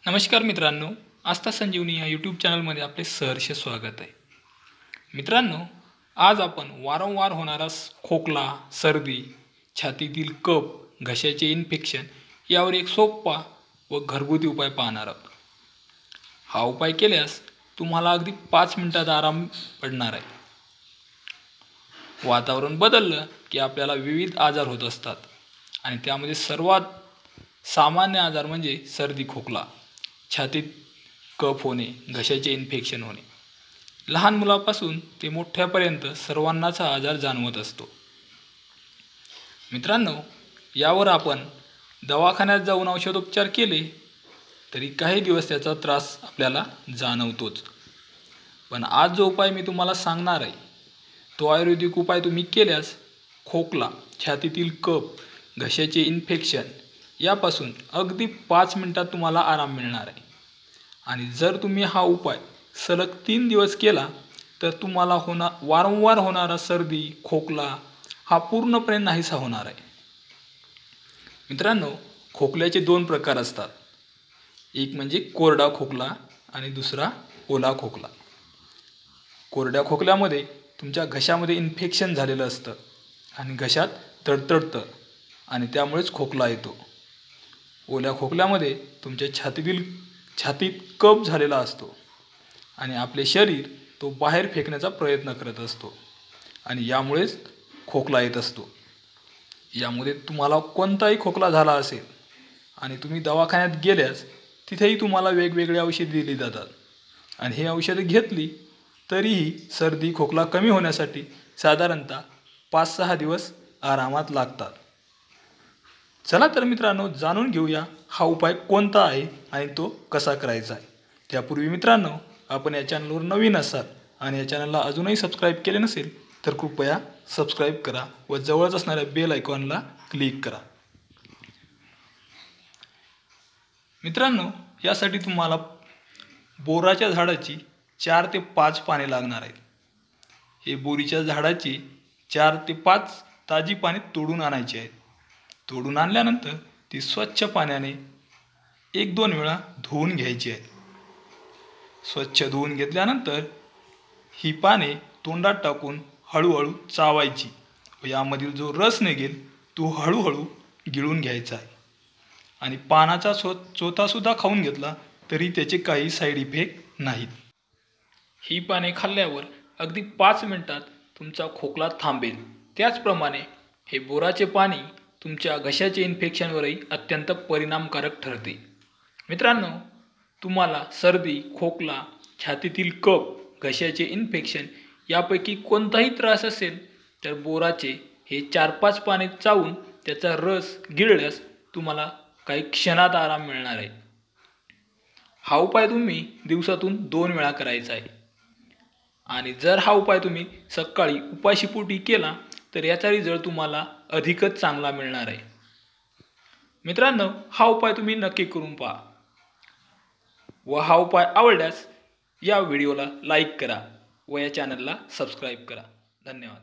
नमस्कार मित्रांनो, आस्था संजीवनी या यूट्यूब चॅनलमध्ये आपले सहर्ष स्वागत आहे। मित्रांनो, आज आपण वारंवार होणारा खोकला, सर्दी, छातीतील कफ, घशाचे इन्फेक्शन यावर एक सोपा व घरगुती उपाय पाहणार आहोत। हा उपाय केल्यास तुम्हाला अगदी 5 मिनिटात आराम पडणार आहे। वातावरण बदललं की आपल्याला विविध आजार होत असतात आणि त्यामध्ये सर्वात सामान्य आजार म्हणजे सर्दी खोकला, छातीत कफ होणे, घशाचे इन्फेक्शन होणे। लहान मुलापासून ते मोठ्यापर्यंत सर्वांनाच हा आजार जाणवत असतो। मित्रांनो, यावर आपण दवाखान्यात जाऊन औषधोपचार केले तरी काही दिवस त्याचा त्रास आपल्याला जाणवतोच। पण आज जो उपाय मी तुम्हाला सांगणार आहे तो आयुर्वेदिक उपाय तुम्ही केल्यास खोकला, छातीतील कफ, घशाचे इन्फेक्शन यापासून अगदी 5 मिनिटात तुम्हाला आराम मिळणार आहे। आणि जर तुम्ही हा उपाय सलग 3 दिवस केला तर तुम्हाला वारंवार होणारा सर्दी, खोकला हा पूर्णपणे नाहीसा होणार आहे। मित्रांनो, खोकल्याचे 2 प्रकार असतात। एक म्हणजे कोरडा खोकला आणि दुसरा ओला खोकला। कोरड्या खोकल्यामध्ये तुमच्या घशामध्ये इन्फेक्शन झालेलं असतं आणि घशात तडतडतं आणि त्यामुळेच खोकला येतो। ओल्या खोकल्यामध्ये तुमच्या छातीत कफ झालेला असतो आणि आपले शरीर तो बाहेर फेकण्याचा प्रयत्न करत असतो आणि यामुळेच खोकला येत असतो। यामध्ये तुम्हाला कोणताही खोकला झाला असेल आणि तुम्ही दवाखान्यात गेल्यास तिथेही तुम्हाला वेगवेगळी औषधे दिली जातात आणि ही औषधे घेतली तरीही सर्दी खोकला कमी होण्यासाठी साधारणतः 5-6 दिवस आरामात लागतात। चला तर मित्रांनो, जाणून घेऊया हा उपाय कोणता आहे आणि तो कसा करायचा आहे। त्यापूर्वी मित्रांनो, आपण या चॅनलवर नवीन असाल आणि या चॅनलला अजूनही सबस्क्राईब केले नसेल तर कृपया सबस्क्राईब करा व जवळच असणाऱ्या बेल आयकॉनला क्लिक करा। मित्रांनो, यासाठी तुम्हाला बोराच्या झाडाची 4 ते 5 पाने लागणार आहेत। हे बोरीच्या झाडाची 4 ते 5 ताजी पाने तोडून आणायची आहेत। तोडून आणल्यानंतर ती स्वच्छ पाण्याने 1-2 वेळा धुवून घ्यायची आहेत। स्वच्छ धुवून घेतल्यानंतर ही पाने तोंडात टाकून हळूहळू चावायची व यामधील जो रस निघेल तो हळूहळू गिळून घ्यायचा आहे। आणि पानाचा चोथासुद्धा खाऊन घेतला तरी त्याचे काही साईड इफेक्ट नाहीत। ही पाने खाल्ल्यावर अगदी 5 मिनिटात तुमचा खोकला थांबेल। त्याचप्रमाणे हे बोराचे पाणी तुमच्या घशाचे इन्फेक्शनवरही अत्यंत परिणामकारक ठरते। मित्रांनो, तुम्हाला सर्दी, खोकला, छातीतील कफ, घशाचे इन्फेक्शन यापैकी कोणताही त्रास असेल तर बोराचे हे 4-5 पाने चावून त्याचा रस गिळल्यास तुम्हाला काही क्षणात आराम मिळणार आहे। हा उपाय तुम्ही दिवसातून 2 वेळा करायचा आहे आणि जर हा उपाय तुम्ही सकाळी उपाशीपोटी केला तर याचा रिझल्ट तुम्हाला अधिकच चांगला मिळणार आहे। मित्रांनो, हा उपाय तुम्ही नक्की करून पहा व हा उपाय आवडल्यास या व्हिडिओला लाईक करा व या चॅनलला सबस्क्राईब करा। धन्यवाद।